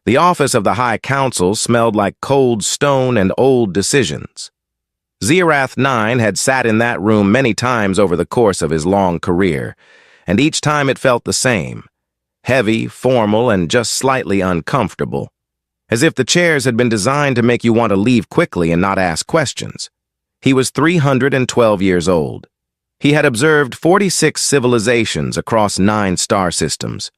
The office of the High Council smelled like cold stone and old decisions. Zirath-9 had sat in that room many times over the course of his long career, and each time it felt the same, heavy, formal, and just slightly uncomfortable, as if the chairs had been designed to make you want to leave quickly and not ask questions. He was 312 years old. He had observed 46 civilizations across 9 star systems.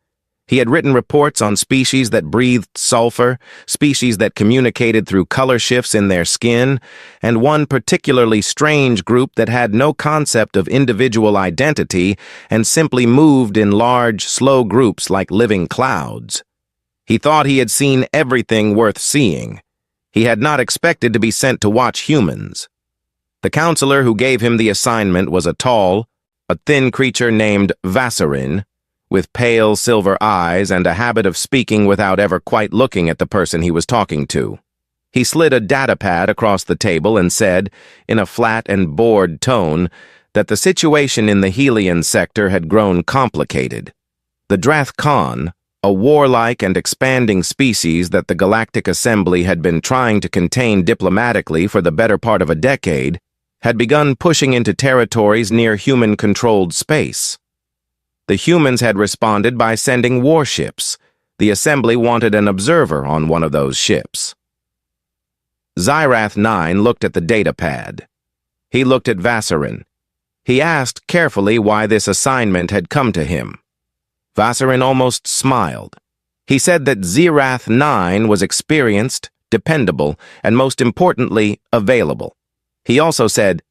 He had written reports on species that breathed sulfur, species that communicated through color shifts in their skin, and one particularly strange group that had no concept of individual identity and simply moved in large, slow groups like living clouds. He thought he had seen everything worth seeing. He had not expected to be sent to watch humans. The counselor who gave him the assignment was a thin creature named Vassarin, with pale silver eyes and a habit of speaking without ever quite looking at the person he was talking to. He slid a datapad across the table and said, in a flat and bored tone, that the situation in the Helion sector had grown complicated. The Drath-Khan, a warlike and expanding species that the Galactic Assembly had been trying to contain diplomatically for the better part of a decade, had begun pushing into territories near human-controlled space. The humans had responded by sending warships. The Assembly wanted an observer on one of those ships. Zirath-9 looked at the datapad. He looked at Vassarin. He asked carefully why this assignment had come to him. Vassarin almost smiled. He said that Zirath-9 was experienced, dependable, and most importantly, available. He also said,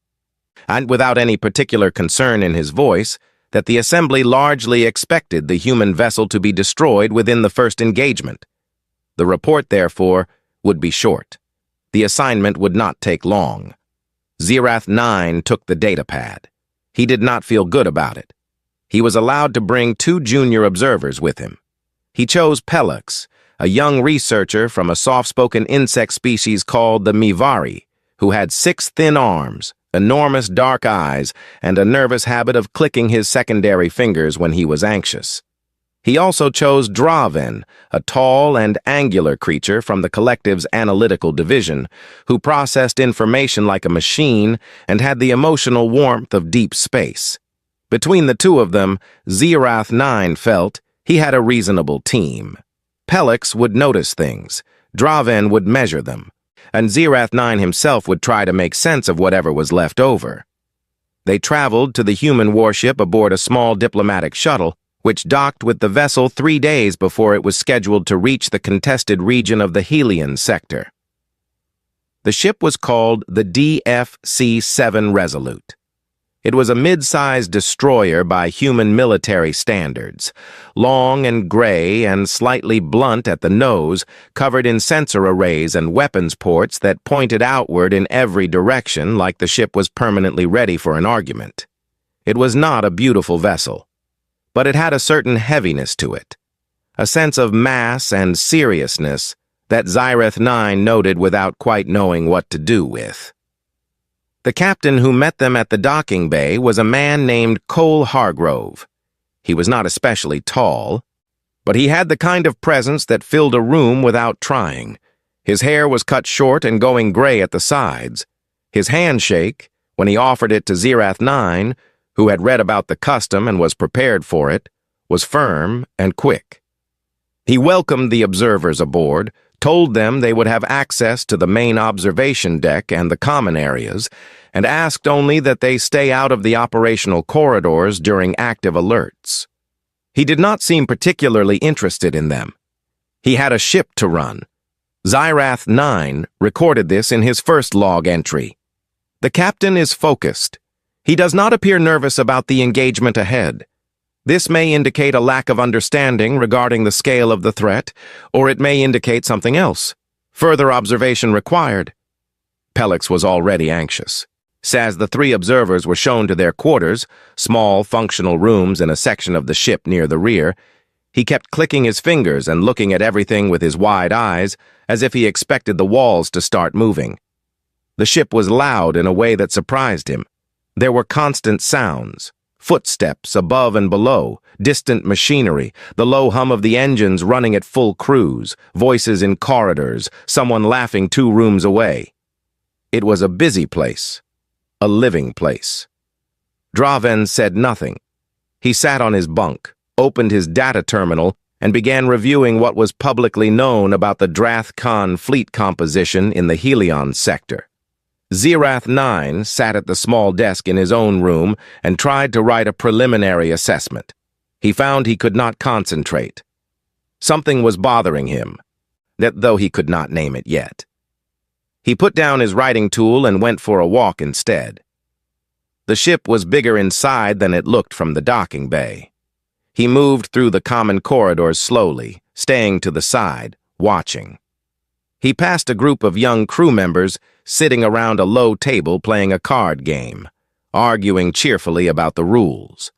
and without any particular concern in his voice, that the Assembly largely expected the human vessel to be destroyed within the first engagement. The report, therefore, would be short. The assignment would not take long. Zirath-9 took the datapad. He did not feel good about it. He was allowed to bring 2 junior observers with him. He chose Pellix, a young researcher from a soft-spoken insect species called the Mivari, who had 6 thin arms, enormous dark eyes, and a nervous habit of clicking his secondary fingers when he was anxious. He also chose Draven, a tall and angular creature from the collective's analytical division, who processed information like a machine and had the emotional warmth of deep space. Between the 2 of them, Zirath-9 felt he had a reasonable team. Pellix would notice things, Draven would measure them, and Zirath-9 himself would try to make sense of whatever was left over. They traveled to the human warship aboard a small diplomatic shuttle, which docked with the vessel 3 days before it was scheduled to reach the contested region of the Helion sector. The ship was called the DFC-7 Resolute. It was a mid-sized destroyer by human military standards, long and gray and slightly blunt at the nose, covered in sensor arrays and weapons ports that pointed outward in every direction like the ship was permanently ready for an argument. It was not a beautiful vessel, but it had a certain heaviness to it, a sense of mass and seriousness that Zirath-9 noted without quite knowing what to do with. The captain who met them at the docking bay was a man named Cole Hargrove. He was not especially tall, but he had the kind of presence that filled a room without trying. His hair was cut short and going gray at the sides. His handshake, when he offered it to Zirath-9, who had read about the custom and was prepared for it, was firm and quick. He welcomed the observers aboard, told them they would have access to the main observation deck and the common areas, and asked only that they stay out of the operational corridors during active alerts. He did not seem particularly interested in them. He had a ship to run. Zirath-9 recorded this in his first log entry. The captain is focused. He does not appear nervous about the engagement ahead. This may indicate a lack of understanding regarding the scale of the threat, or it may indicate something else. Further observation required. Pellix was already anxious. As the 3 observers were shown to their quarters, small, functional rooms in a section of the ship near the rear, he kept clicking his fingers and looking at everything with his wide eyes, as if he expected the walls to start moving. The ship was loud in a way that surprised him. There were constant sounds, Footsteps above and below, distant machinery, the low hum of the engines running at full cruise, voices in corridors, someone laughing 2 rooms away. It was a busy place, a living place. Draven said nothing. He sat on his bunk, opened his data terminal, and began reviewing what was publicly known about the Drath Khan fleet composition in the Helion sector. Zirath 9 sat at the small desk in his own room and tried to write a preliminary assessment. He found he could not concentrate. Something was bothering him, though he could not name it yet. He put down his writing tool and went for a walk instead. The ship was bigger inside than it looked from the docking bay. He moved through the common corridors slowly, staying to the side, watching. He passed a group of young crew members sitting around a low table playing a card game, arguing cheerfully about the rules.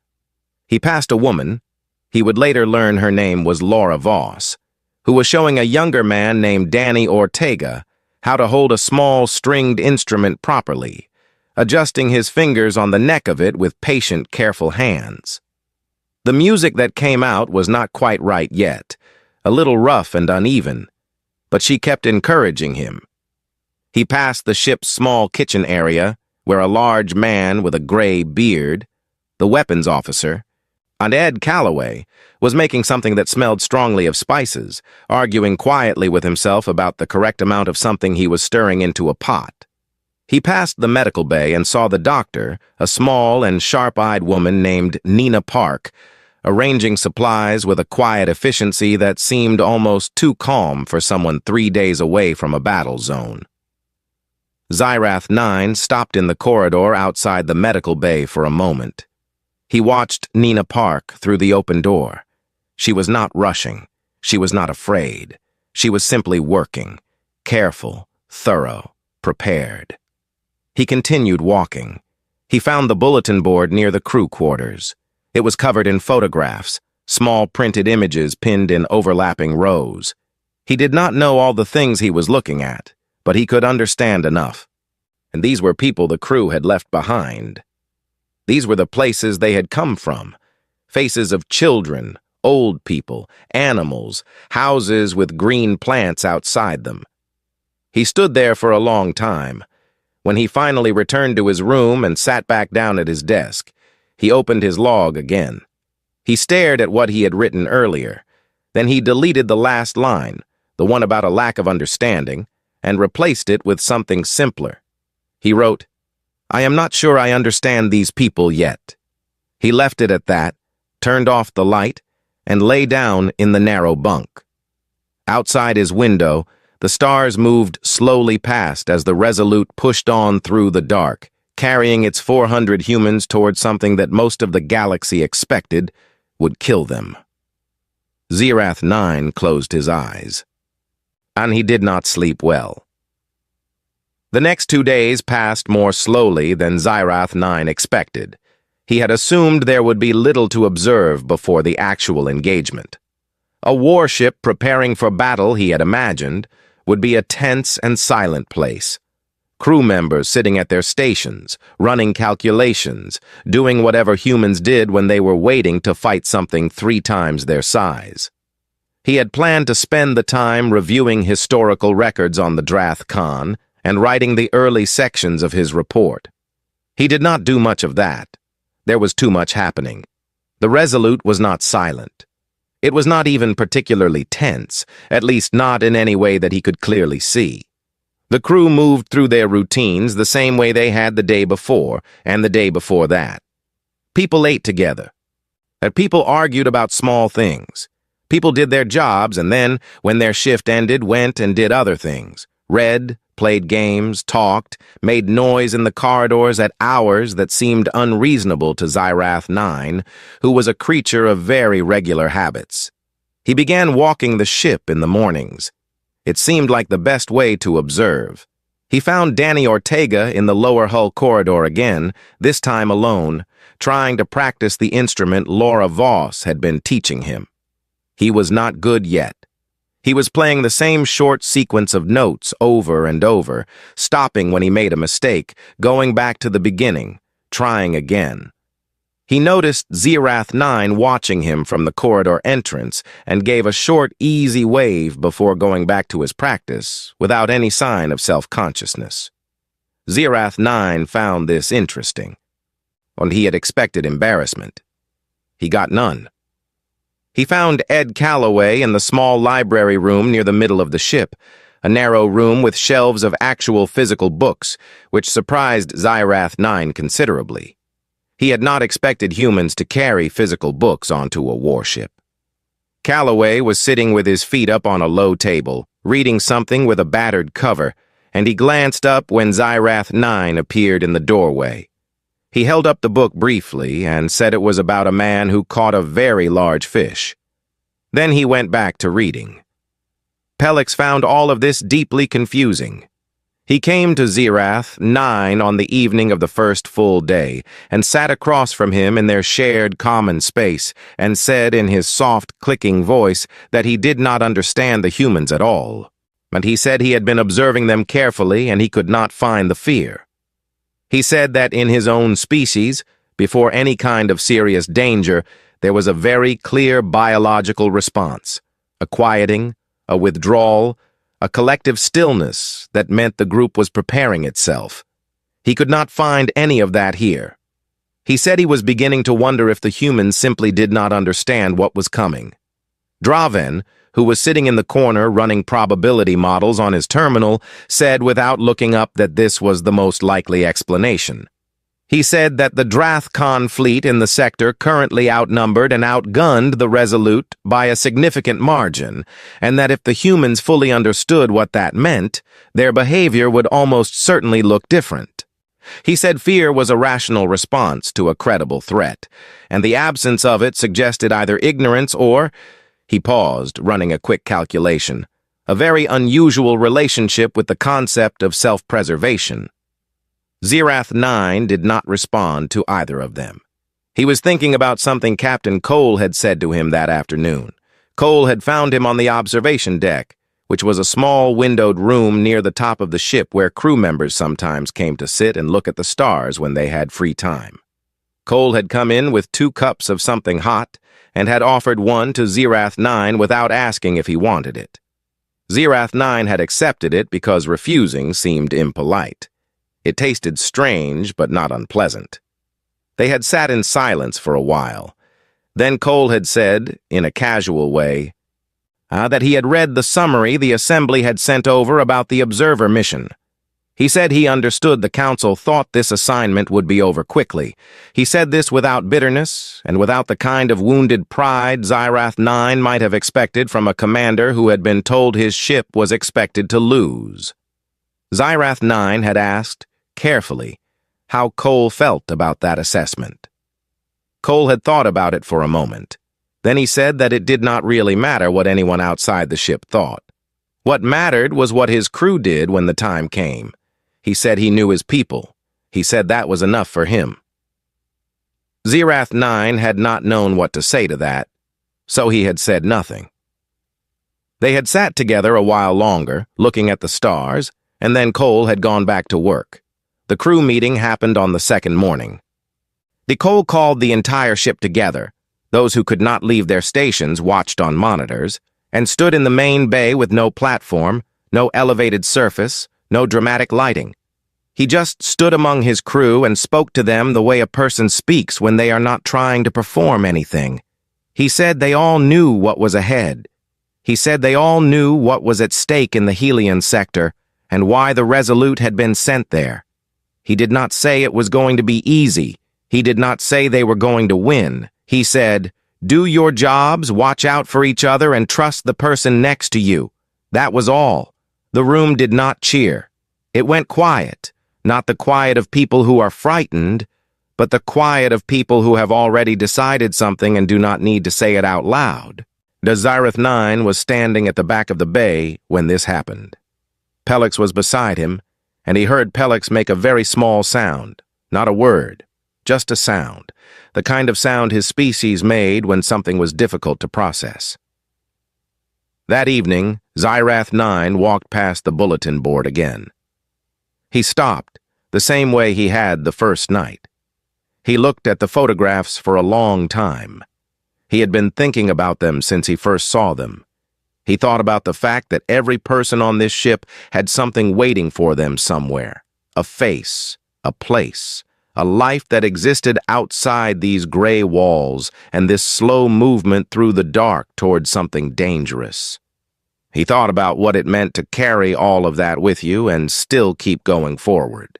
He passed a woman, he would later learn her name was Laura Voss, who was showing a younger man named Danny Ortega how to hold a small stringed instrument properly, adjusting his fingers on the neck of it with patient, careful hands. The music that came out was not quite right yet, a little rough and uneven, but she kept encouraging him. He passed the ship's small kitchen area, where a large man with a gray beard, the weapons officer, and Ed Calloway, was making something that smelled strongly of spices, arguing quietly with himself about the correct amount of something he was stirring into a pot. He passed the medical bay and saw the doctor, a small and sharp-eyed woman named Nina Park, arranging supplies with a quiet efficiency that seemed almost too calm for someone 3 days away from a battle zone. Zirath 9 stopped in the corridor outside the medical bay for a moment. He watched Nina Park through the open door. She was not rushing. She was not afraid. She was simply working, careful, thorough, prepared. He continued walking. He found the bulletin board near the crew quarters. It was covered in photographs, small printed images pinned in overlapping rows. He did not know all the things he was looking at, but he could understand enough. And these were people the crew had left behind. These were the places they had come from. Faces of children, old people, animals, houses with green plants outside them. He stood there for a long time. When he finally returned to his room and sat back down at his desk, he opened his log again. He stared at what he had written earlier. Then he deleted the last line, the one about a lack of understanding, and replaced it with something simpler. He wrote, "I am not sure I understand these people yet." He left it at that, turned off the light, and lay down in the narrow bunk. Outside his window, the stars moved slowly past as the Resolute pushed on through the dark, carrying its 400 humans toward something that most of the galaxy expected would kill them. Zirath 9 closed his eyes, and he did not sleep well. The next 2 days passed more slowly than Zirath 9 expected. He had assumed there would be little to observe before the actual engagement. A warship preparing for battle, he had imagined, would be a tense and silent place. Crew members sitting at their stations, running calculations, doing whatever humans did when they were waiting to fight something 3 times their size. He had planned to spend the time reviewing historical records on the Drath Khan and writing the early sections of his report. He did not do much of that. There was too much happening. The Resolute was not silent. It was not even particularly tense, at least not in any way that he could clearly see. The crew moved through their routines the same way they had the day before and the day before that. People ate together. People argued about small things. People did their jobs and then, when their shift ended, went and did other things. Read, played games, talked, made noise in the corridors at hours that seemed unreasonable to Zirath 9, who was a creature of very regular habits. He began walking the ship in the mornings. It seemed like the best way to observe. He found Danny Ortega in the lower hull corridor again, this time alone, trying to practice the instrument Laura Voss had been teaching him. He was not good yet. He was playing the same short sequence of notes over and over, stopping when he made a mistake, going back to the beginning, trying again. He noticed Zirath-9 watching him from the corridor entrance and gave a short, easy wave before going back to his practice, without any sign of self-consciousness. Zirath-9 found this interesting, and he had expected embarrassment. He got none. He found Ed Calloway in the small library room near the middle of the ship, a narrow room with shelves of actual physical books, which surprised Zirath-9 considerably. He had not expected humans to carry physical books onto a warship. Calloway was sitting with his feet up on a low table, reading something with a battered cover, and he glanced up when Zirath-9 appeared in the doorway. He held up the book briefly and said it was about a man who caught a very large fish. Then he went back to reading. Pellix found all of this deeply confusing. He came to Zirath-9 on the evening of the first full day and sat across from him in their shared common space and said in his soft, clicking voice that he did not understand the humans at all. And he said he had been observing them carefully and he could not find the fear. He said that in his own species, before any kind of serious danger, there was a very clear biological response, a quieting, a withdrawal, a collective stillness that meant the group was preparing itself. He could not find any of that here. He said he was beginning to wonder if the humans simply did not understand what was coming. Draven, who was sitting in the corner running probability models on his terminal, said without looking up that this was the most likely explanation. He said that the Drathcon fleet in the sector currently outnumbered and outgunned the Resolute by a significant margin, and that if the humans fully understood what that meant, their behavior would almost certainly look different. He said fear was a rational response to a credible threat, and the absence of it suggested either ignorance or, he paused, running a quick calculation, a very unusual relationship with the concept of self-preservation. Zirath-9 did not respond to either of them. He was thinking about something Captain Cole had said to him that afternoon. Cole had found him on the observation deck, which was a small windowed room near the top of the ship where crew members sometimes came to sit and look at the stars when they had free time. Cole had come in with 2 cups of something hot and had offered one to Zirath-9 without asking if he wanted it. Zirath-9 had accepted it because refusing seemed impolite. It tasted strange, but not unpleasant. They had sat in silence for a while. Then Cole had said, in a casual way, that he had read the summary the Assembly had sent over about the Observer mission. He said he understood the Council thought this assignment would be over quickly. He said this without bitterness and without the kind of wounded pride Zirath-9 might have expected from a commander who had been told his ship was expected to lose. Zirath-9 had asked, carefully, how Cole felt about that assessment. Cole had thought about it for a moment. Then he said that it did not really matter what anyone outside the ship thought. What mattered was what his crew did when the time came. He said he knew his people. He said that was enough for him. Zirath-9 had not known what to say to that, so he had said nothing. They had sat together a while longer, looking at the stars, and then Cole had gone back to work. The crew meeting happened on the second morning. Cole called the entire ship together. Those who could not leave their stations watched on monitors, and stood in the main bay with no platform, no elevated surface, no dramatic lighting. He just stood among his crew and spoke to them the way a person speaks when they are not trying to perform anything. He said they all knew what was ahead. He said they all knew what was at stake in the Helion sector and why the Resolute had been sent there. He did not say it was going to be easy. He did not say they were going to win. He said, "Do your jobs, watch out for each other, and trust the person next to you." That was all. The room did not cheer. It went quiet, not the quiet of people who are frightened, but the quiet of people who have already decided something and do not need to say it out loud. Zirath-9 was standing at the back of the bay when this happened. Pellix was beside him, and he heard Pellix make a very small sound, not a word, just a sound, the kind of sound his species made when something was difficult to process. That evening, Zirath-9 walked past the bulletin board again. He stopped, the same way he had the first night. He looked at the photographs for a long time. He had been thinking about them since he first saw them. He thought about the fact that every person on this ship had something waiting for them somewhere. A face, a place, a life that existed outside these gray walls and this slow movement through the dark toward something dangerous. He thought about what it meant to carry all of that with you and still keep going forward.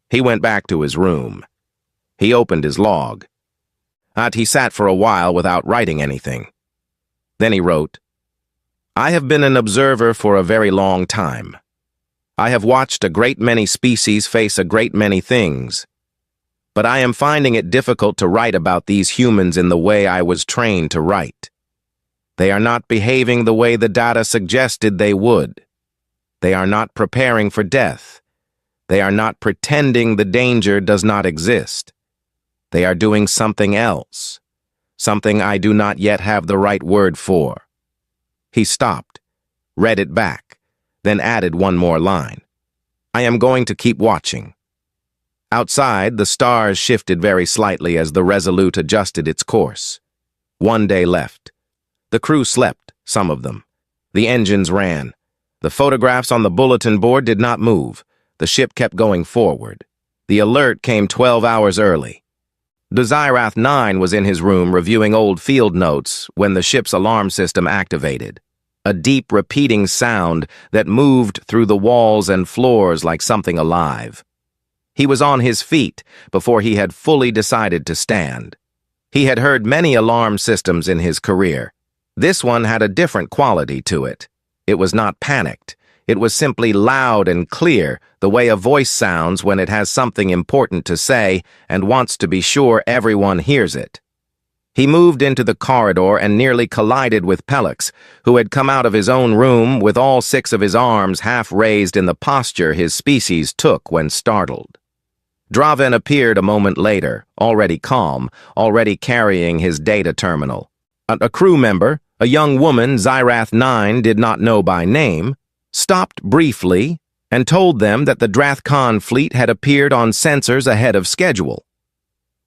He went back to his room. He opened his log. He sat for a while without writing anything. Then he wrote, "I have been an observer for a very long time. I have watched a great many species face a great many things. But I am finding it difficult to write about these humans in the way I was trained to write. They are not behaving the way the data suggested they would. They are not preparing for death. They are not pretending the danger does not exist. They are doing something else, something I do not yet have the right word for." He stopped, read it back, then added one more line. "I am going to keep watching." Outside, the stars shifted very slightly as the Resolute adjusted its course. 1 day left. The crew slept, some of them. The engines ran. The photographs on the bulletin board did not move. The ship kept going forward. The alert came 12 hours early. The Xirath 9 was in his room reviewing old field notes when the ship's alarm system activated. A deep, repeating sound that moved through the walls and floors like something alive. He was on his feet before he had fully decided to stand. He had heard many alarm systems in his career. This one had a different quality to it. It was not panicked. It was simply loud and clear, the way a voice sounds when it has something important to say and wants to be sure everyone hears it. He moved into the corridor and nearly collided with Pellix, who had come out of his own room with all 6 of his arms half raised in the posture his species took when startled. Draven appeared a moment later, already calm, already carrying his data terminal. A crew member, a young woman Xirath 9 did not know by name, stopped briefly and told them that the Drathkon fleet had appeared on sensors ahead of schedule.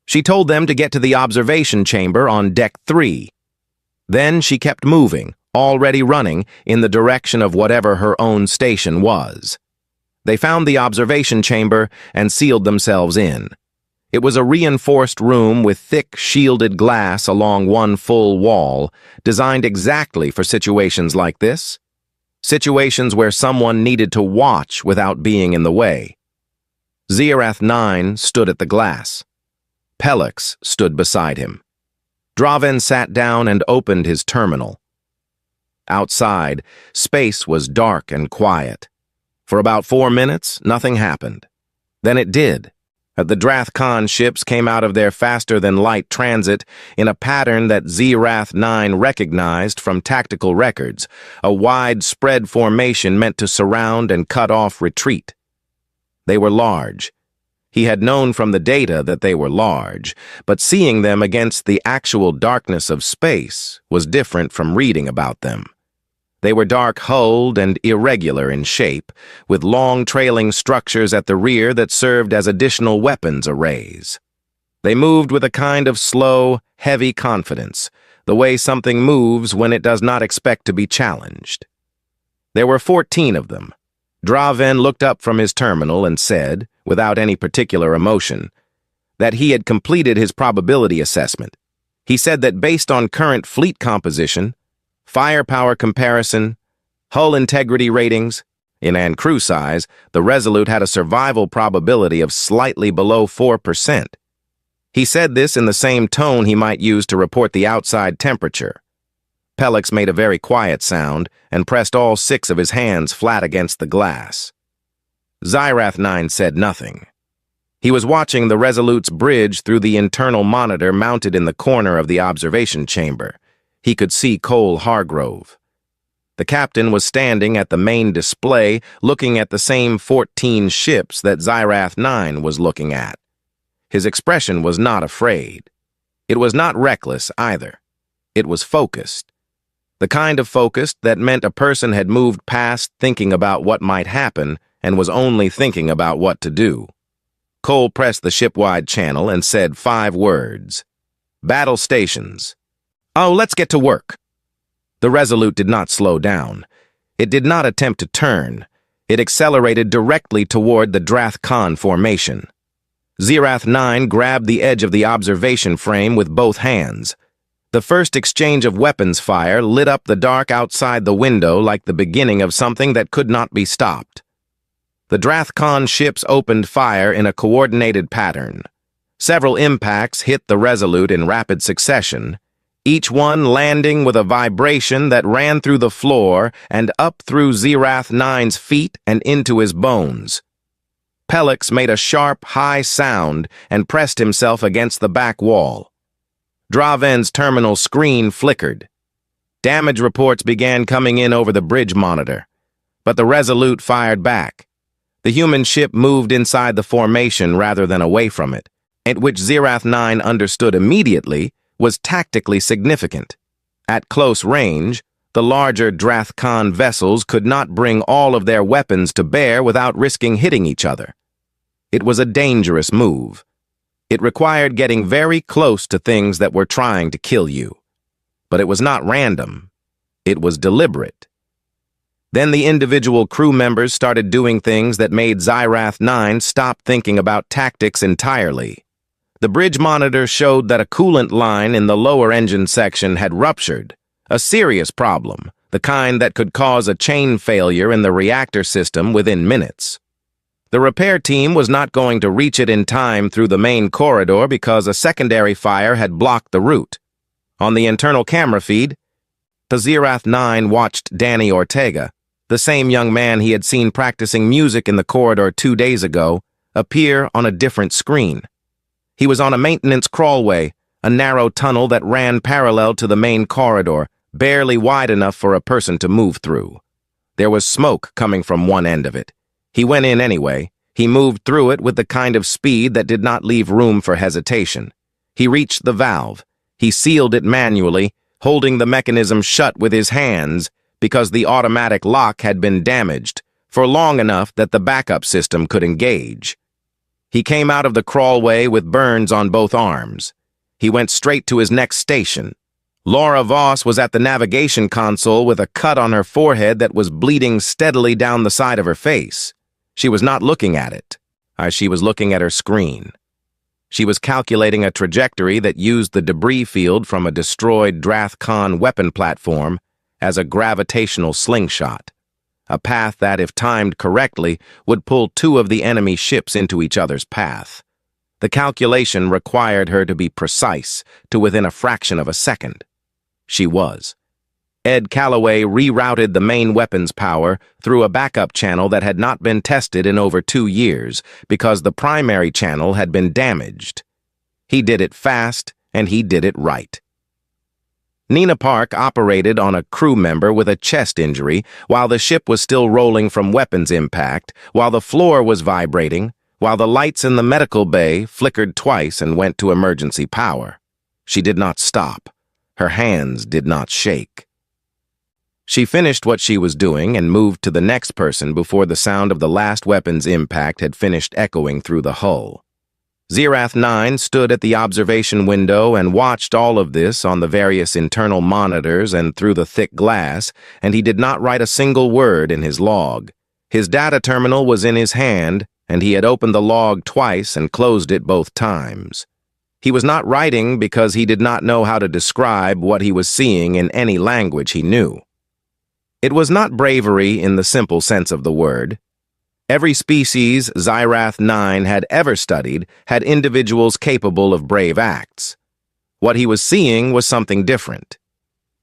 She told them to get to the observation chamber on Deck 3. Then she kept moving, already running, in the direction of whatever her own station was. They found the observation chamber and sealed themselves in. It was a reinforced room with thick, shielded glass along one full wall, designed exactly for situations like this. Situations where someone needed to watch without being in the way. Xirath 9 stood at the glass. Pellix stood beside him. Draven sat down and opened his terminal. Outside, space was dark and quiet. For about 4 minutes, nothing happened. Then it did. The Drathkon ships came out of their faster-than-light transit in a pattern that Xirath 9 recognized from tactical records, a widespread formation meant to surround and cut off retreat. They were large. He had known from the data that they were large, but seeing them against the actual darkness of space was different from reading about them. They were dark-hulled and irregular in shape, with long trailing structures at the rear that served as additional weapons arrays. They moved with a kind of slow, heavy confidence, the way something moves when it does not expect to be challenged. There were 14 of them. Draven looked up from his terminal and said, without any particular emotion, that he had completed his probability assessment. He said that based on current fleet composition, firepower comparison, hull integrity ratings, and crew size, the Resolute had a survival probability of slightly below 4%. He said this in the same tone he might use to report the outside temperature. Pellix made a very quiet sound and pressed all 6 of his hands flat against the glass. Xirath 9 said nothing. He was watching the Resolute's bridge through the internal monitor mounted in the corner of the observation chamber. He could see Cole Hargrove. The captain was standing at the main display, looking at the same 14 ships that Xirath 9 was looking at. His expression was not afraid. It was not reckless either. It was focused. The kind of focused that meant a person had moved past thinking about what might happen and was only thinking about what to do. Cole pressed the shipwide channel and said 5 words. Battle stations. Oh, let's get to work. The Resolute did not slow down. It did not attempt to turn. It accelerated directly toward the Drath Khan formation. Zirath 9 grabbed the edge of the observation frame with both hands. The first exchange of weapons fire lit up the dark outside the window like the beginning of something that could not be stopped. The Drath Khan ships opened fire in a coordinated pattern. Several impacts hit the Resolute in rapid succession, each one landing with a vibration that ran through the floor and up through Zirath 9's feet and into his bones. Pellix made a sharp, high sound and pressed himself against the back wall. Draven's terminal screen flickered. Damage reports began coming in over the bridge monitor, but the Resolute fired back. The human ship moved inside the formation rather than away from it, at which Zirath 9 understood immediately was tactically significant. At close range, the larger Drath Khan vessels could not bring all of their weapons to bear without risking hitting each other. It was a dangerous move. It required getting very close to things that were trying to kill you. But it was not random. It was deliberate. Then the individual crew members started doing things that made Zirath 9 stop thinking about tactics entirely. The bridge monitor showed that a coolant line in the lower engine section had ruptured, a serious problem, the kind that could cause a chain failure in the reactor system within minutes. The repair team was not going to reach it in time through the main corridor because a secondary fire had blocked the route. On the internal camera feed, Zirath 9 watched Danny Ortega, the same young man he had seen practicing music in the corridor 2 days ago, appear on a different screen. He was on a maintenance crawlway, a narrow tunnel that ran parallel to the main corridor, barely wide enough for a person to move through. There was smoke coming from one end of it. He went in anyway. He moved through it with the kind of speed that did not leave room for hesitation. He reached the valve. He sealed it manually, holding the mechanism shut with his hands because the automatic lock had been damaged for long enough that the backup system could engage. He came out of the crawlway with burns on both arms. He went straight to his next station. Laura Voss was at the navigation console with a cut on her forehead that was bleeding steadily down the side of her face. She was not looking at it. She was looking at her screen. She was calculating a trajectory that used the debris field from a destroyed Drath Khan weapon platform as a gravitational slingshot, a path that, if timed correctly, would pull 2 of the enemy ships into each other's path. The calculation required her to be precise, to within a fraction of a second. She was. Ed Calloway rerouted the main weapons power through a backup channel that had not been tested in over 2 years because the primary channel had been damaged. He did it fast, and he did it right. Nina Park operated on a crew member with a chest injury while the ship was still rolling from weapons impact, while the floor was vibrating, while the lights in the medical bay flickered twice and went to emergency power. She did not stop. Her hands did not shake. She finished what she was doing and moved to the next person before the sound of the last weapon's impact had finished echoing through the hull. Zirath 9 stood at the observation window and watched all of this on the various internal monitors and through the thick glass, and he did not write a single word in his log. His data terminal was in his hand, and he had opened the log twice and closed it both times. He was not writing because he did not know how to describe what he was seeing in any language he knew. It was not bravery in the simple sense of the word. Every species Zirath 9 had ever studied had individuals capable of brave acts. What he was seeing was something different.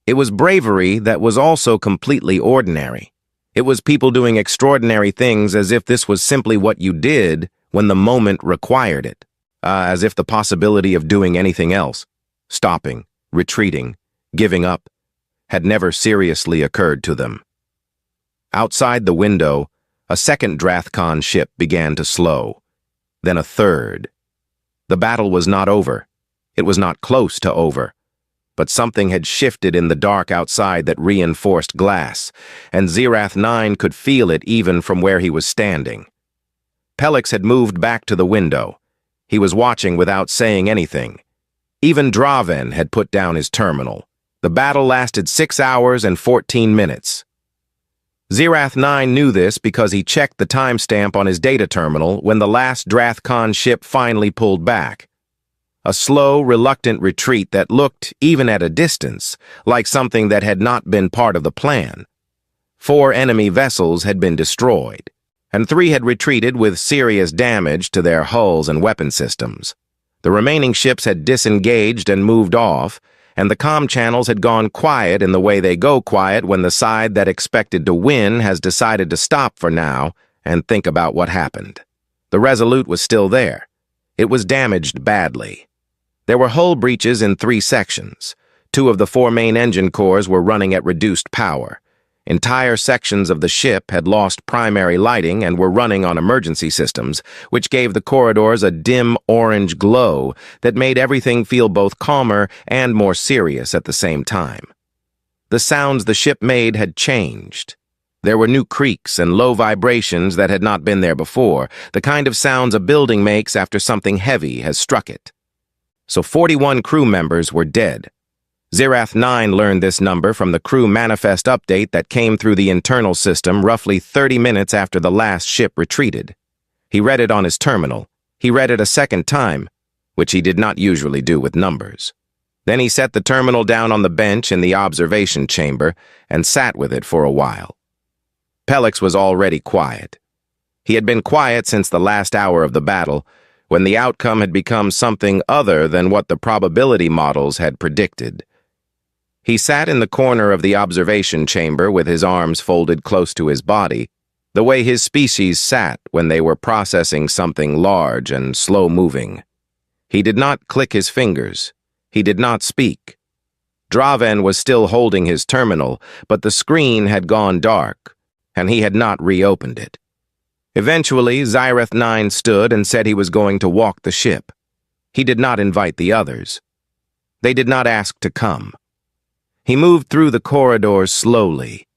It was bravery that was also completely ordinary. It was people doing extraordinary things as if this was simply what you did when the moment required it, as if the possibility of doing anything else, stopping, retreating, giving up, had never seriously occurred to them. Outside the window, a second Drath Khan ship began to slow, then a third. The battle was not over. It was not close to over. But something had shifted in the dark outside that reinforced glass, and Zirath 9 could feel it even from where he was standing. Pelix had moved back to the window. He was watching without saying anything. Even Draven had put down his terminal. The battle lasted 6 hours and 14 minutes. Zirath 9 knew this because he checked the timestamp on his data terminal when the last Drathkon ship finally pulled back. A slow, reluctant retreat that looked, even at a distance, like something that had not been part of the plan. 4 enemy vessels had been destroyed, and 3 had retreated with serious damage to their hulls and weapon systems. The remaining ships had disengaged and moved off, and the comm channels had gone quiet in the way they go quiet when the side that expected to win has decided to stop for now and think about what happened. The Resolute was still there. It was damaged badly. There were hull breaches in 3 sections. 2 of the 4 main engine cores were running at reduced power. Entire sections of the ship had lost primary lighting and were running on emergency systems, which gave the corridors a dim orange glow that made everything feel both calmer and more serious at the same time. The sounds the ship made had changed. There were new creaks and low vibrations that had not been there before, the kind of sounds a building makes after something heavy has struck it. So 41 crew members were dead. Zirath 9 learned this number from the crew manifest update that came through the internal system roughly 30 minutes after the last ship retreated. He read it on his terminal. He read it a second time, which he did not usually do with numbers. Then he set the terminal down on the bench in the observation chamber and sat with it for a while. Pelix was already quiet. He had been quiet since the last hour of the battle, when the outcome had become something other than what the probability models had predicted. He sat in the corner of the observation chamber with his arms folded close to his body, the way his species sat when they were processing something large and slow-moving. He did not click his fingers. He did not speak. Draven was still holding his terminal, but the screen had gone dark, and he had not reopened it. Eventually, Zirath 9 stood and said he was going to walk the ship. He did not invite the others. They did not ask to come. He moved through the corridors slowly.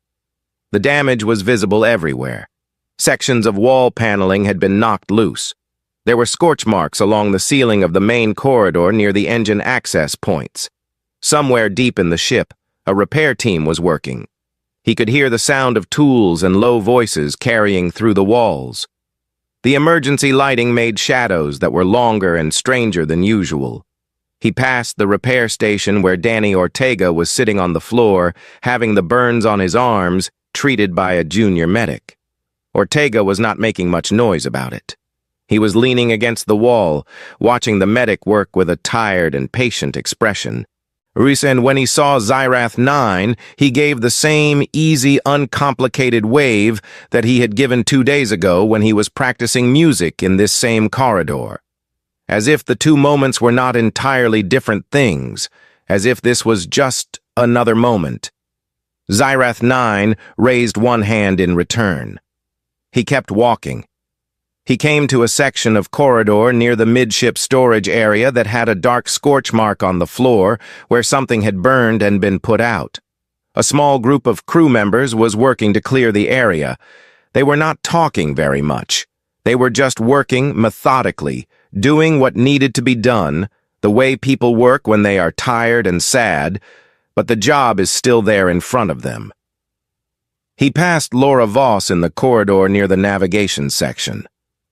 The damage was visible everywhere. Sections of wall paneling had been knocked loose. There were scorch marks along the ceiling of the main corridor near the engine access points. Somewhere deep in the ship, a repair team was working. He could hear the sound of tools and low voices carrying through the walls. The emergency lighting made shadows that were longer and stranger than usual. He passed the repair station where Danny Ortega was sitting on the floor, having the burns on his arms treated by a junior medic. Ortega was not making much noise about it. He was leaning against the wall, watching the medic work with a tired and patient expression. And when he saw Zirath 9, he gave the same easy, uncomplicated wave that he had given 2 days ago when he was practicing music in this same corridor. As if the 2 moments were not entirely different things, as if this was just another moment. Zirath 9 raised one hand in return. He kept walking. He came to a section of corridor near the midship storage area that had a dark scorch mark on the floor where something had burned and been put out. A small group of crew members was working to clear the area. They were not talking very much. They were just working methodically, doing what needed to be done, the way people work when they are tired and sad, but the job is still there in front of them. He passed Laura Voss in the corridor near the navigation section.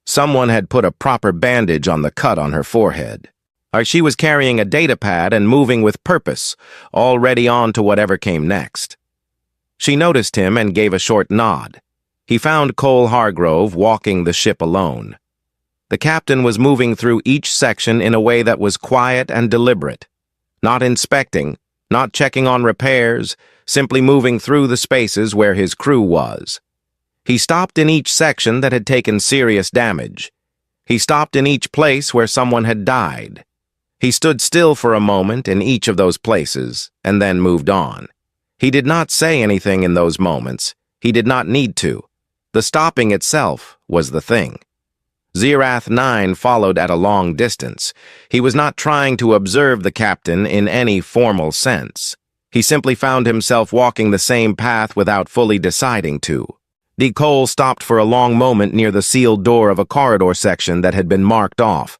Someone had put a proper bandage on the cut on her forehead. She was carrying a data pad and moving with purpose, already on to whatever came next. She noticed him and gave a short nod. He found Cole Hargrove walking the ship alone. The captain was moving through each section in a way that was quiet and deliberate, not inspecting, not checking on repairs, simply moving through the spaces where his crew was. He stopped in each section that had taken serious damage. He stopped in each place where someone had died. He stood still for a moment in each of those places, and then moved on. He did not say anything in those moments. He did not need to. The stopping itself was the thing. Zirath 9 followed at a long distance. He was not trying to observe the captain in any formal sense. He simply found himself walking the same path without fully deciding to. D. Cole stopped for a long moment near the sealed door of a corridor section that had been marked off.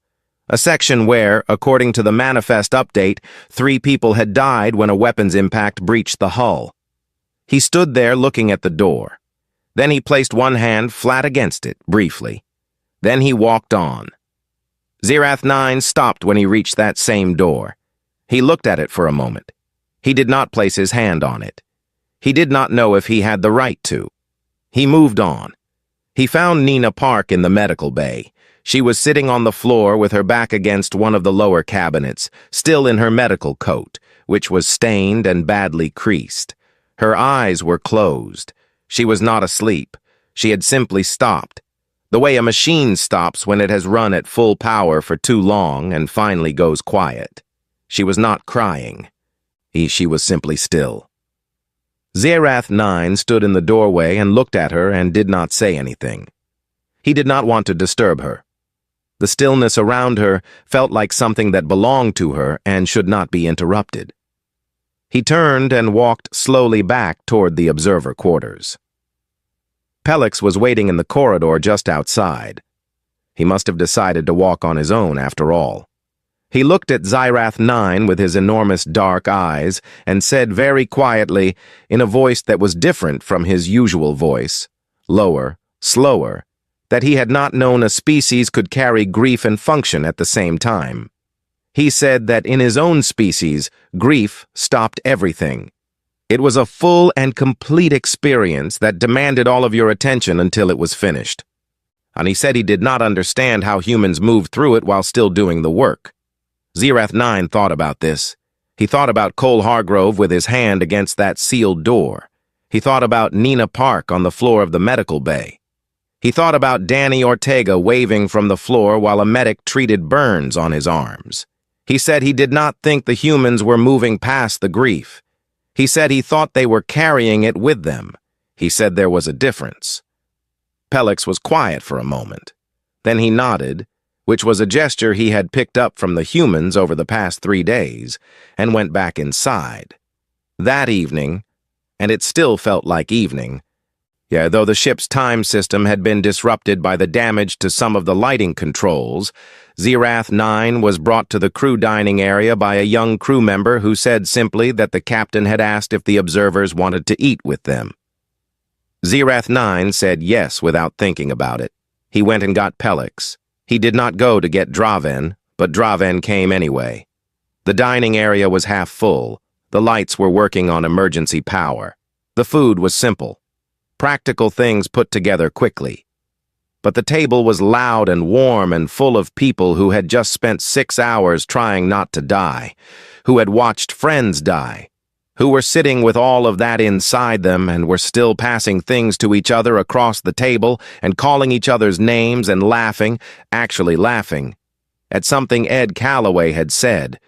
A section where, according to the manifest update, 3 people had died when a weapons impact breached the hull. He stood there looking at the door. Then he placed one hand flat against it, briefly. Then he walked on. Zerath 9 stopped when he reached that same door. He looked at it for a moment. He did not place his hand on it. He did not know if he had the right to. He moved on. He found Nina Park in the medical bay. She was sitting on the floor with her back against one of the lower cabinets, still in her medical coat, which was stained and badly creased. Her eyes were closed. She was not asleep. She had simply stopped, the way a machine stops when it has run at full power for too long and finally goes quiet. She was not crying. She was simply still. Zerath 9 stood in the doorway and looked at her and did not say anything. He did not want to disturb her. The stillness around her felt like something that belonged to her and should not be interrupted. He turned and walked slowly back toward the observer quarters. Pelix was waiting in the corridor just outside. He must have decided to walk on his own after all. He looked at Zerath 9 with his enormous dark eyes and said very quietly, in a voice that was different from his usual voice, lower, slower, that he had not known a species could carry grief and function at the same time. He said that in his own species, grief stopped everything. It was a full and complete experience that demanded all of your attention until it was finished. And he said he did not understand how humans moved through it while still doing the work. Zerath 9 thought about this. He thought about Cole Hargrove with his hand against that sealed door. He thought about Nina Park on the floor of the medical bay. He thought about Danny Ortega waving from the floor while a medic treated burns on his arms. He said he did not think the humans were moving past the grief. He said he thought they were carrying it with them. He said there was a difference. Pelix was quiet for a moment. Then he nodded, which was a gesture he had picked up from the humans over the past 3 days, and went back inside. That evening, and it still felt like evening, though the ship's time system had been disrupted by the damage to some of the lighting controls, Zerath 9 was brought to the crew dining area by a young crew member who said simply that the captain had asked if the observers wanted to eat with them. Zerath 9 said yes without thinking about it. He went and got Pelix. He did not go to get Draven, but Draven came anyway. The dining area was half full. The lights were working on emergency power. The food was simple. Practical things put together quickly. But the table was loud and warm and full of people who had just spent 6 hours trying not to die, who had watched friends die, who were sitting with all of that inside them and were still passing things to each other across the table and calling each other's names and laughing, actually laughing, at something Ed Calloway had said,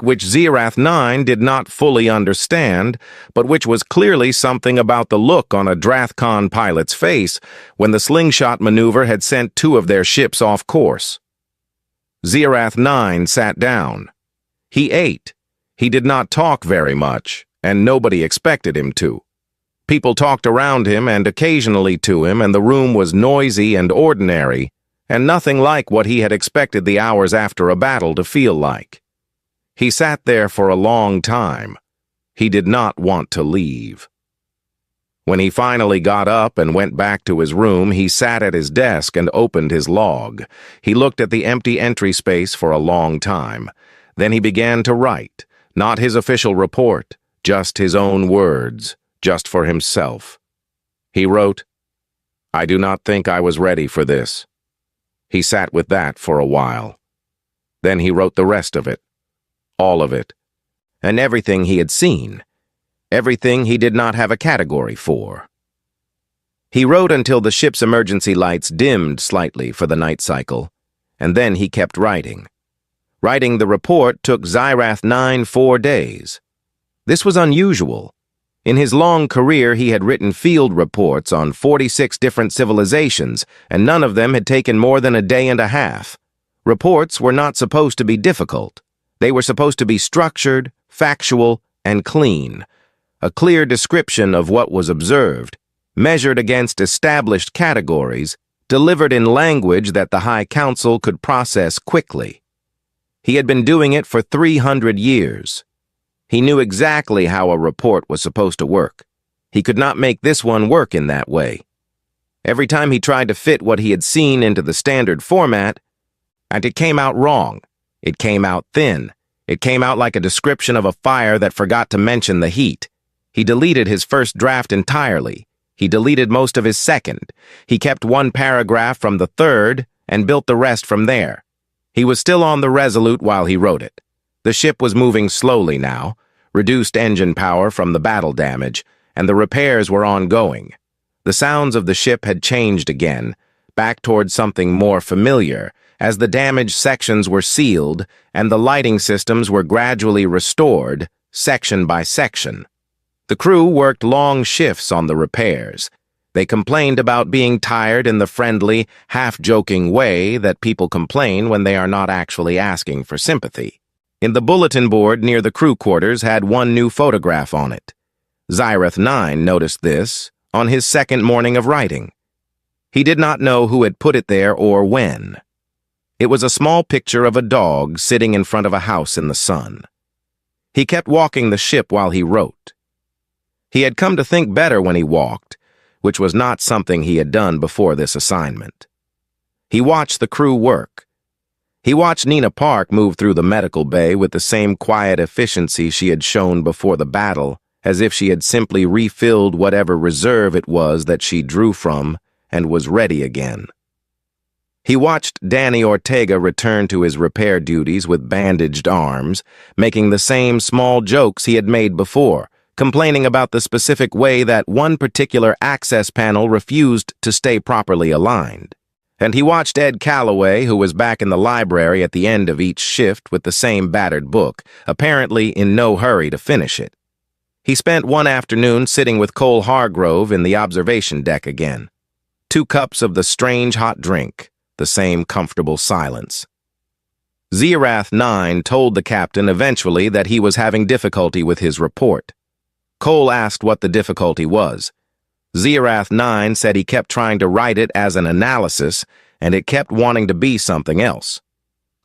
which Zerath 9 did not fully understand, but which was clearly something about the look on a Drathcon pilot's face when the slingshot maneuver had sent 2 of their ships off course. Zerath 9 sat down. He ate. He did not talk very much, and nobody expected him to. People talked around him and occasionally to him, and the room was noisy and ordinary, and nothing like what he had expected the hours after a battle to feel like. He sat there for a long time. He did not want to leave. When he finally got up and went back to his room, he sat at his desk and opened his log. He looked at the empty entry space for a long time. Then he began to write. Not his official report, just his own words, just for himself. He wrote, "I do not think I was ready for this." He sat with that for a while. Then he wrote the rest of it, all of it, and everything he had seen, everything he did not have a category for. He wrote until the ship's emergency lights dimmed slightly for the night cycle, and then he kept writing. Writing the report took Zerath 9 4 days. This was unusual. In his long career, he had written field reports on 46 different civilizations, and none of them had taken more than a day and a half. Reports were not supposed to be difficult. They were supposed to be structured, factual, and clean. A clear description of what was observed. measured against established categories, delivered in language that the High Council could process quickly. He had been doing it for 300 years. He knew exactly how a report was supposed to work. He could not make this one work in that way. Every time he tried to fit what he had seen into the standard format, and it came out wrong. It came out thin. It came out like a description of a fire that forgot to mention the heat. He deleted his first draft entirely. He deleted most of his second. He kept one paragraph from the third and built the rest from there. He was still on the Resolute while he wrote it. The ship was moving slowly now, reduced engine power from the battle damage, and the repairs were ongoing. The sounds of the ship had changed again, back towards something more familiar, as the damaged sections were sealed and the lighting systems were gradually restored, section by section. The crew worked long shifts on the repairs. They complained about being tired in the friendly, half-joking way that people complain when they are not actually asking for sympathy. In the bulletin board near the crew quarters had one new photograph on it. Zirath 9 noticed this on his second morning of writing. He did not know who had put it there or when. It was a small picture of a dog sitting in front of a house in the sun. He kept walking the ship while he wrote. He had come to think better when he walked, which was not something he had done before this assignment. He watched the crew work. He watched Nina Park move through the medical bay with the same quiet efficiency she had shown before the battle, as if she had simply refilled whatever reserve it was that she drew from and was ready again. He watched Danny Ortega return to his repair duties with bandaged arms, making the same small jokes he had made before, complaining about the specific way that one particular access panel refused to stay properly aligned. And he watched Ed Calloway, who was back in the library at the end of each shift with the same battered book, apparently in no hurry to finish it. He spent one afternoon sitting with Cole Hargrove in the observation deck again. 2 cups of the strange hot drink, the same comfortable silence. Zirath 9 told the captain eventually that he was having difficulty with his report. Cole asked what the difficulty was. Zirath 9 said he kept trying to write it as an analysis, and it kept wanting to be something else.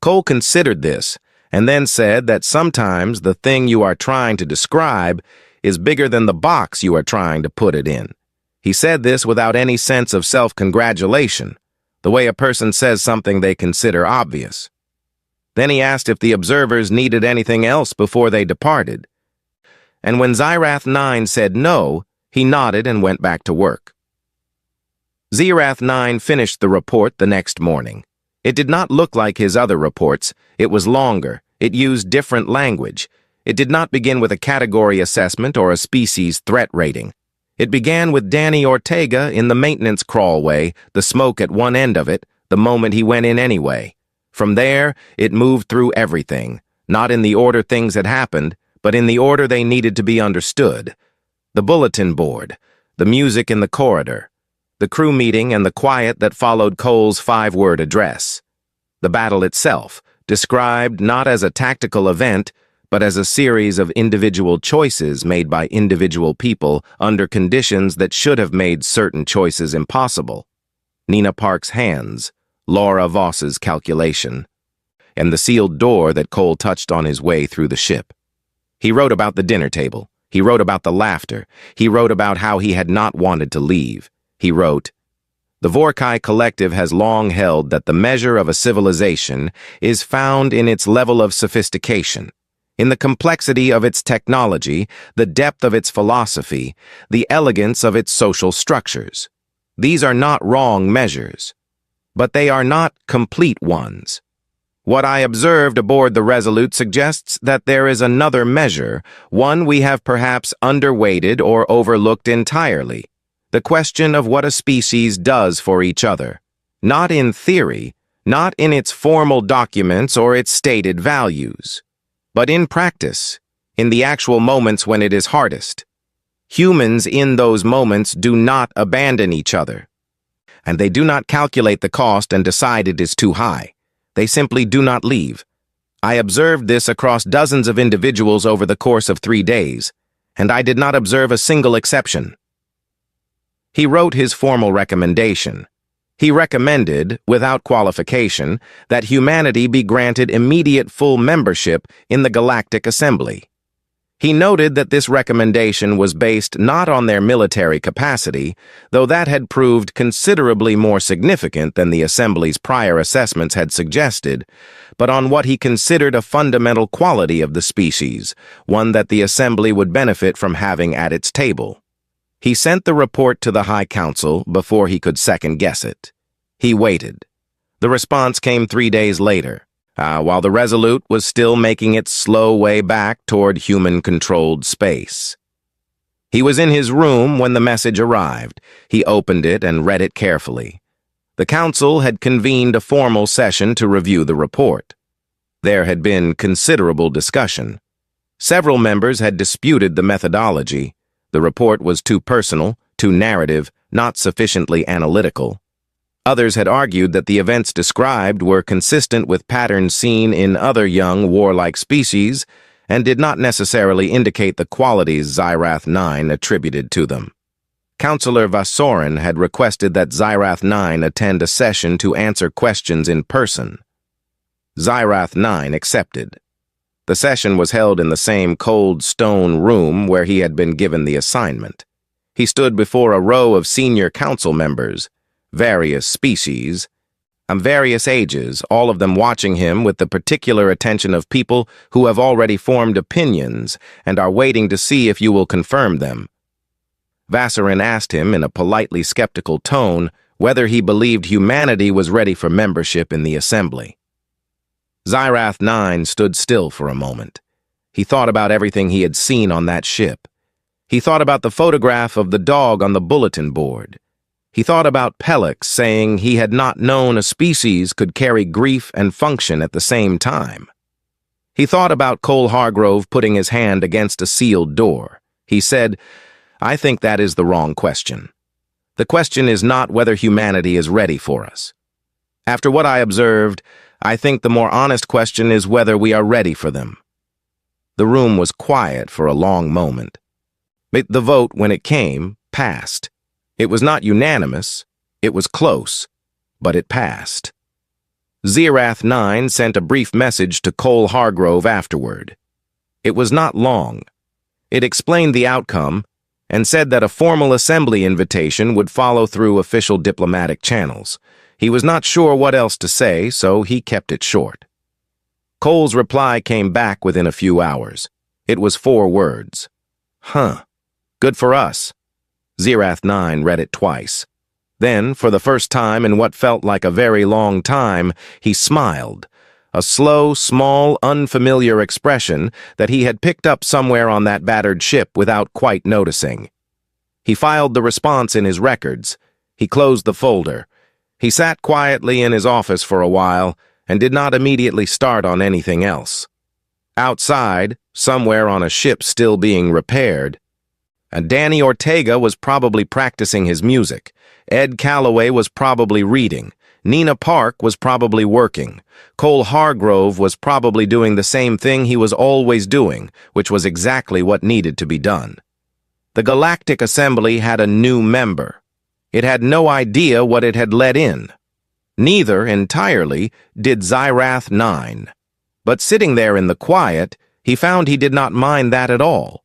Cole considered this, and then said that sometimes the thing you are trying to describe is bigger than the box you are trying to put it in. He said this without any sense of self-congratulation, the way a person says something they consider obvious. Then he asked if the observers needed anything else before they departed. And when Zirath 9 said no, he nodded and went back to work. Zirath 9 finished the report the next morning. It did not look like his other reports. It was longer. It used different language. It did not begin with a category assessment or a species threat rating. It began with Danny Ortega in the maintenance crawlway, the smoke at one end of it, the moment he went in anyway. From there, it moved through everything, not in the order things had happened, but in the order they needed to be understood. The bulletin board, the music in the corridor, the crew meeting and the quiet that followed Cole's 5-word address. The battle itself, described not as a tactical event, but as a series of individual choices made by individual people under conditions that should have made certain choices impossible. Nina Park's hands, Laura Voss's calculation, and the sealed door that Cole touched on his way through the ship. He wrote about the dinner table. He wrote about the laughter. He wrote about how he had not wanted to leave. He wrote, "The Vorkai Collective has long held that the measure of a civilization is found in its level of sophistication, in the complexity of its technology, the depth of its philosophy, the elegance of its social structures. These are not wrong measures, but they are not complete ones. What I observed aboard the Resolute suggests that there is another measure, one we have perhaps underweighted or overlooked entirely, the question of what a species does for each other, not in theory, not in its formal documents or its stated values, but in practice, in the actual moments when it is hardest. Humans in those moments do not abandon each other, and they do not calculate the cost and decide it is too high. They simply do not leave. I observed this across dozens of individuals over the course of 3 days, and I did not observe a single exception." He wrote his formal recommendation. He recommended, without qualification, that humanity be granted immediate full membership in the Galactic Assembly. He noted that this recommendation was based not on their military capacity, though that had proved considerably more significant than the Assembly's prior assessments had suggested, but on what he considered a fundamental quality of the species, one that the Assembly would benefit from having at its table. He sent the report to the High Council before he could second-guess it. He waited. The response came 3 days later. While the Resolute was still making its slow way back toward human-controlled space. He was in his room when the message arrived. He opened it and read it carefully. The council had convened a formal session to review the report. There had been considerable discussion. Several members had disputed the methodology. The report was too personal, too narrative, not sufficiently analytical. Others had argued that the events described were consistent with patterns seen in other young, warlike species and did not necessarily indicate the qualities Xyrath-9 attributed to them. Councillor Vasorin had requested that Xyrath-9 attend a session to answer questions in person. Xyrath-9 accepted. The session was held in the same cold stone room where he had been given the assignment. He stood before a row of senior council members, various species, and various ages, all of them watching him with the particular attention of people who have already formed opinions and are waiting to see if you will confirm them. Vasorin asked him in a politely skeptical tone whether he believed humanity was ready for membership in the Assembly. Xyrath-9 stood still for a moment. He thought about everything he had seen on that ship. He thought about the photograph of the dog on the bulletin board. He thought about Pelix saying he had not known a species could carry grief and function at the same time. He thought about Cole Hargrove putting his hand against a sealed door. He said, "I think that is the wrong question. The question is not whether humanity is ready for us. After what I observed, I think the more honest question is whether we are ready for them." The room was quiet for a long moment. The vote, when it came, passed. It was not unanimous, it was close, but it passed. Xyrath-9 sent a brief message to Cole Hargrove afterward. It was not long. It explained the outcome and said that a formal assembly invitation would follow through official diplomatic channels. He was not sure what else to say, so he kept it short. Cole's reply came back within a few hours. It was 4 words. "Huh. Good for us." Xyrath-9 read it twice. Then, for the first time in what felt like a very long time, he smiled, a slow, small, unfamiliar expression that he had picked up somewhere on that battered ship without quite noticing. He filed the response in his records. He closed the folder. He sat quietly in his office for a while and did not immediately start on anything else. Outside, somewhere on a ship still being repaired, and Danny Ortega was probably practicing his music. Ed Calloway was probably reading. Nina Park was probably working. Cole Hargrove was probably doing the same thing he was always doing, which was exactly what needed to be done. The Galactic Assembly had a new member. It had no idea what it had let in. Neither, entirely, did Xyrath-9. But sitting there in the quiet, he found he did not mind that at all.